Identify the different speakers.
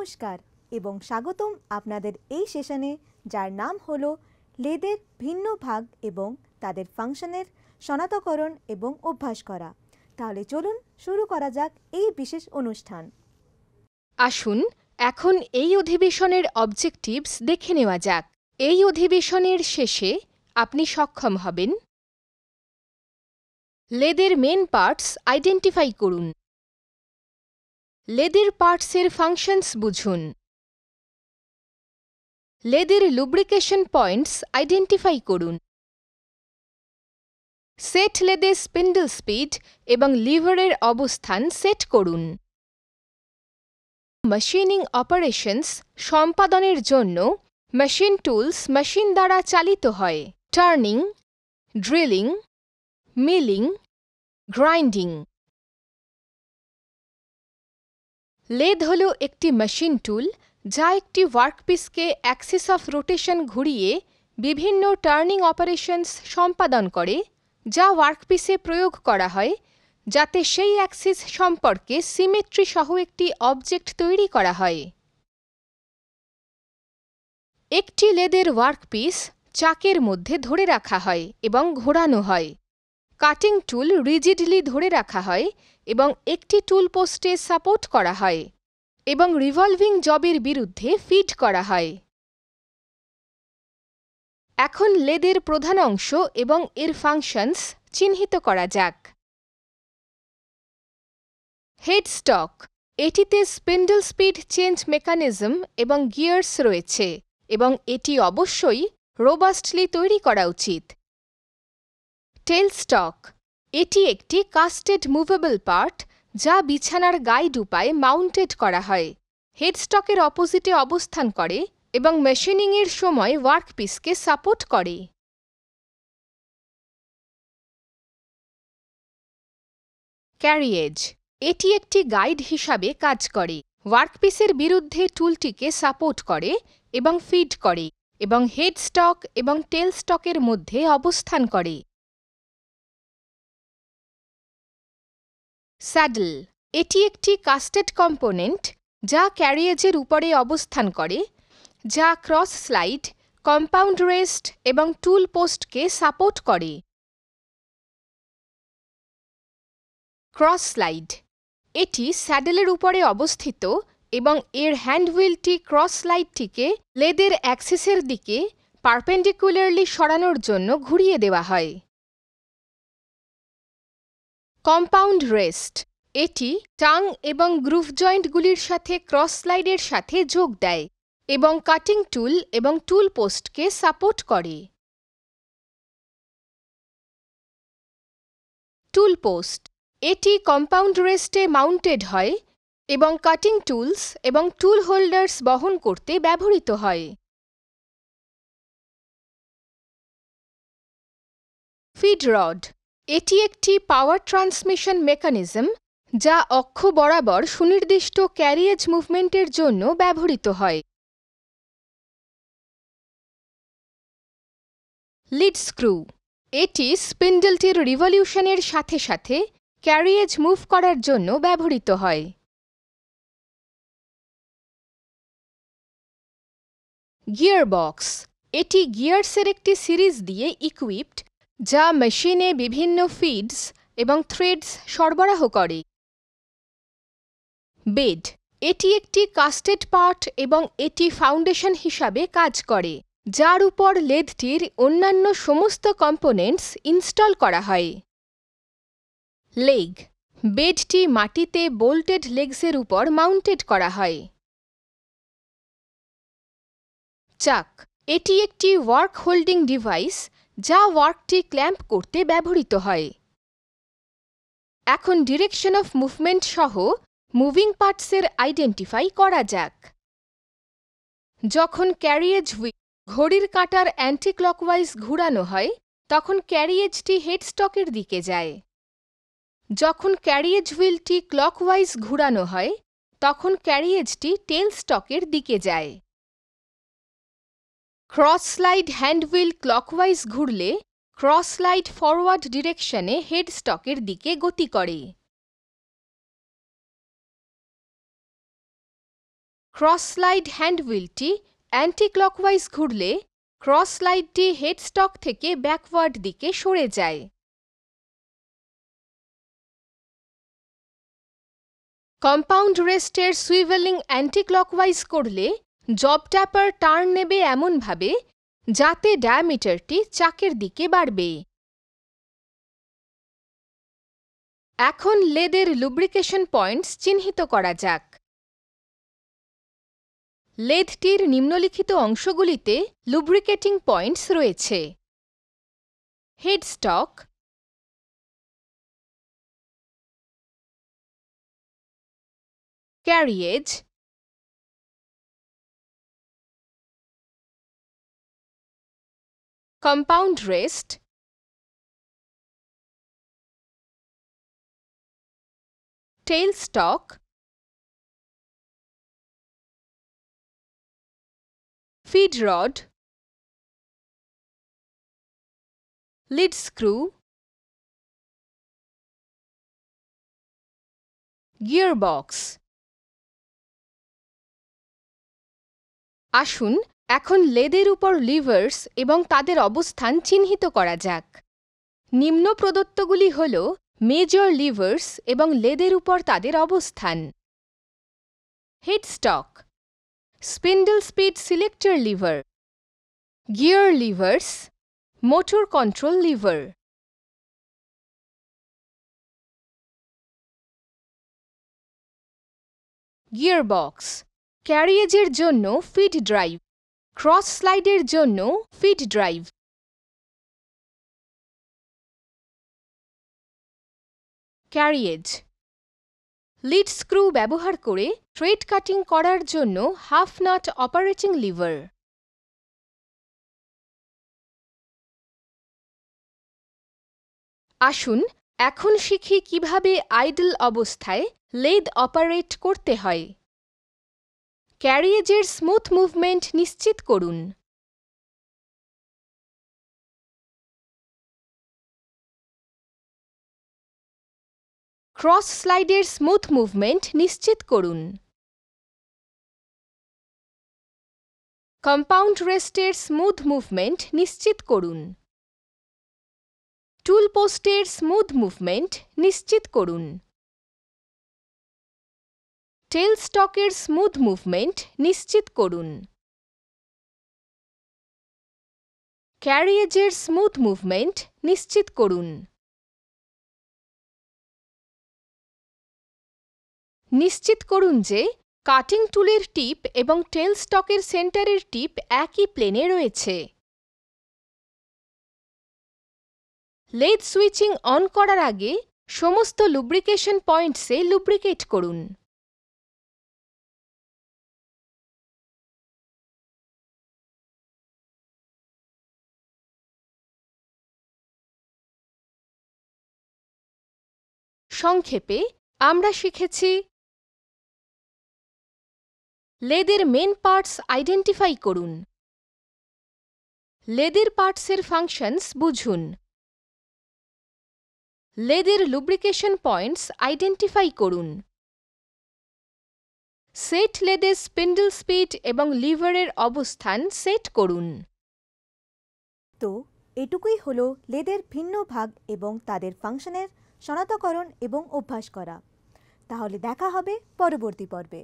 Speaker 1: নমস্কার এবং স্বাগতম আপনাদের এই সেশনে, যার নাম হলো লেদের ভিন্ন ভাগ এবং তাদের ফাংশনের শনাক্তকরণ এবং অভ্যাস করা। তাহলে চলুন শুরু করা যাক এই বিশেষ অনুষ্ঠান।
Speaker 2: আসুন এখন এই অধিবেশনের অবজেক্টিভস দেখে নেওয়া যাক। এই অধিবেশনের শেষে আপনি সক্ষম হবেন: লেদের মেন পার্টস আইডেন্টিফাই করুন, লেদের পার্টসের ফাংশনস বুঝুন, লেদের লুব্রিকেশন পয়েন্টস আইডেন্টিফাই করুন, সেট লেদের স্পিন্ডল স্পিড এবং লিভারের অবস্থান সেট করুন। মেশিনিং অপারেশনস সম্পাদনের জন্য মেশিন টুলস মেশিন দ্বারা চালিত হয়: turning, drilling, milling, grinding. Lathe হল একটি মেশিন টুল যা একটি ওয়ার্কপিসকে অ্যাক্সিস অফ রোটেশন ঘুরিয়ে বিভিন্ন টার্নিং অপারেশনস সম্পাদন করে, যা ওয়ার্কপিসে প্রয়োগ করা হয় যাতে সেই অ্যাক্সিস সম্পর্কে সিমেট্রি সহ একটি অবজেক্ট তৈরি করা হয়। একটি লেদের ওয়ার্কপিস চাকের মধ্যে ধরে রাখা হয় এবং ঘোরানো হয়। কাটিং টুল রিজিডলি ধরে রাখা হয় এবং একটি টুল পোস্টে সাপোর্ট করা হয় এবং রিভলভিং জবের বিরুদ্ধে ফিড করা হয়। এখন লেদের প্রধান অংশ এবং এর ফাংশনস চিহ্নিত করা যাক। হেডস্টক, এটিতে স্পিন্ডল স্পিড চেঞ্জ মেকানিজম এবং গিয়ার্স রয়েছে এবং এটি অবশ্যই রোবাস্টলি তৈরি করা উচিত। টেলস্টক, এটি একটি কাস্টেড মুভেবল পার্ট যা বিছানার গাইড উপায়ে মাউন্টেড করা হয়, হেডস্টকের অপোজিটে অবস্থান করে এবং মেশিনিংয়ের সময় ওয়ার্কপিসকে সাপোর্ট করে। ক্যারিয়েজ, এটি একটি গাইড হিসাবে কাজ করে, ওয়ার্কপিসের বিরুদ্ধে টুলটিকে সাপোর্ট করে এবং ফিড করে এবং হেডস্টক এবং টেলস্টকের মধ্যে অবস্থান করে। স্যাডল, এটি একটি কাস্টেড কম্পোনেন্ট যা ক্যারিয়েজের উপরে অবস্থান করে, যা ক্রস স্লাইড, কম্পাউন্ড রেস্ট এবং টুল পোস্টকে সাপোর্ট করে। ক্রস স্লাইড, এটি স্যাডেলের উপরে অবস্থিত এবং এর হ্যান্ডহুইলটি ক্রস স্লাইডটিকে লেদের অ্যাক্সিসের দিকে পারপেন্ডিকুলারলি সরানোর জন্য ঘুরিয়ে দেওয়া হয়। কম্পাউন্ড রেস্ট, এটি টাং এবং গ্রুভ জয়েন্টগুলির সাথে ক্রস স্লাইডের সাথে যোগ দেয় এবং কাটিং টুল এবং টুল পোস্টকে সাপোর্ট করে। টুল পোস্ট, এটি কম্পাউন্ড রেস্টে মাউন্টেড হয় এবং কাটিং টুলস এবং টুল হোল্ডার্স বহন করতে ব্যবহৃত হয়। ফিড রড, এটি একটি পাওয়ার ট্রান্সমিশন মেকানিজম যা অক্ষ বরাবর সুনির্দিষ্ট ক্যারিয়েজ মুভমেন্টের জন্য ব্যবহৃত হয়। লিড স্ক্রু, এটি স্পিন্ডলটির রিভলিউশনের সাথে সাথে ক্যারিয়েজ মুভ করার জন্য ব্যবহৃত হয়। গিয়ারবক্স, এটি গিয়ার্সের একটি সিরিজ দিয়ে ইকুইপড যা মেশিনে বিভিন্ন ফিডস এবং থ্রেডস সরবরাহ করে। বেড, এটি একটি কাস্টেড পার্ট এবং এটি ফাউন্ডেশন হিসাবে কাজ করে, যার উপর লেদটির অন্যান্য সমস্ত কম্পোনেন্টস ইনস্টল করা হয়। লেগ, বেডটি মাটিতে বোল্টেড লেগসের উপর মাউন্টেড করা হয়। চাক, এটি একটি ওয়ার্ক হোল্ডিং ডিভাইস যা ওয়ার্কটি ক্ল্যাম্প করতে ব্যবহৃত হয়। এখন ডিরেকশন অফ মুভমেন্ট সহ মুভিং পার্টসের আইডেন্টিফাই করা যাক। যখন ক্যারিয়েজ হুইল ঘড়ির কাঁটার অ্যান্টি ক্লকওয়াইজ ঘুরানো হয় তখন ক্যারিয়েজটি হেডস্টকের দিকে যায়। যখন ক্যারিয়েজ হুইলটি ক্লকওয়াইজ ঘুরানো হয় তখন ক্যারিয়েজটি টেলস্টকের দিকে যায়। ক্রস স্লাইড হ্যান্ডহুইল ক্লকওয়াইজ ঘুরলে ক্রস স্লাইড ফরওয়ার্ড ডিরেকশনে হেডস্টকের দিকে গতি করে। ক্রস স্লাইড হ্যান্ড হুইলটি অ্যান্টি ক্লকওয়াইজ ঘুরলে ক্রস স্লাইডটি হেডস্টক থেকে ব্যাকওয়ার্ড দিকে সরে যায়। কম্পাউন্ড রেস্টের সুইভেলিং অ্যান্টি ক্লকওয়াইজ করলে জব ট্যাপার টার্ন নেবে এমনভাবে যাতে ডায়ামিটারটি চাকের দিকে বাড়বে। এখন লেদের লুব্রিকেশন পয়েন্টস চিহ্নিত করা যাক। লেদটির নিম্নলিখিত অংশগুলিতে লুব্রিকেটিং পয়েন্টস রয়েছে: headstock, carriage, compound rest, tail stock, feed rod, lead screw, gearbox. আসুন এখন লেদের উপর লিভার্স এবং তাদের অবস্থান চিহ্নিত করা যাক। নিম্ন প্রদত্তগুলি হল মেজর লিভার্স এবং লেদের উপর তাদের অবস্থান: headstock, spindle speed selector lever, gear levers, motor control lever. Gearbox, ক্যারিয়েজের জন্য ফিড ড্রাইভ, ক্রস স্লাইডের জন্য feed drive. Carriage, lead screw ব্যবহার করে থ্রেড কাটিং করার জন্য হাফ নাট অপারেটিং লিভার। আসুন এখন শিখি কিভাবে আইডল অবস্থায় লেদ অপারেট করতে হয়। ক্যারিয়েজের স্মুথ মুভমেন্ট নিশ্চিত করুন। ক্রস স্লাইডের স্মুথ মুভমেন্ট নিশ্চিত করুন। কম্পাউন্ড রেস্টের স্মুথ মুভমেন্ট নিশ্চিত করুন। টুল পোস্টের স্মুথ মুভমেন্ট নিশ্চিত করুন। টেল স্টকের স্মুথ মুভমেন্ট নিশ্চিত করুন। ক্যারিয়েজের স্মুথ মুভমেন্ট নিশ্চিত করুন। নিশ্চিত করুন যে কাটিং টুলের টিপ এবং টেল স্টকের সেন্টারের টিপ একই প্লেনে রয়েছে। লেদ সুইচিং অন করার আগে সমস্ত লুব্রিকেশন পয়েন্টসে লুব্রিকেট করুন। সংক্ষেপে আমরা শিখেছি: লেদের মেন পার্টস আইডেন্টিফাই করুন, লেদের পার্টসের ফাংশনস বুঝুন, লেদের লুব্রিকেশন পয়েন্টস আইডেন্টিফাই করুন, সেট লেদের স্পিন্ডল স্পিড এবং লিভারের অবস্থান সেট করুন।
Speaker 1: তো এটুকুই হলো লেদের ভিন্ন ভাগ এবং তাদের ফাংশনের শনাক্তকরণ এবং অভ্যাস করা। তাহলে দেখা হবে পরবর্তী পর্বে।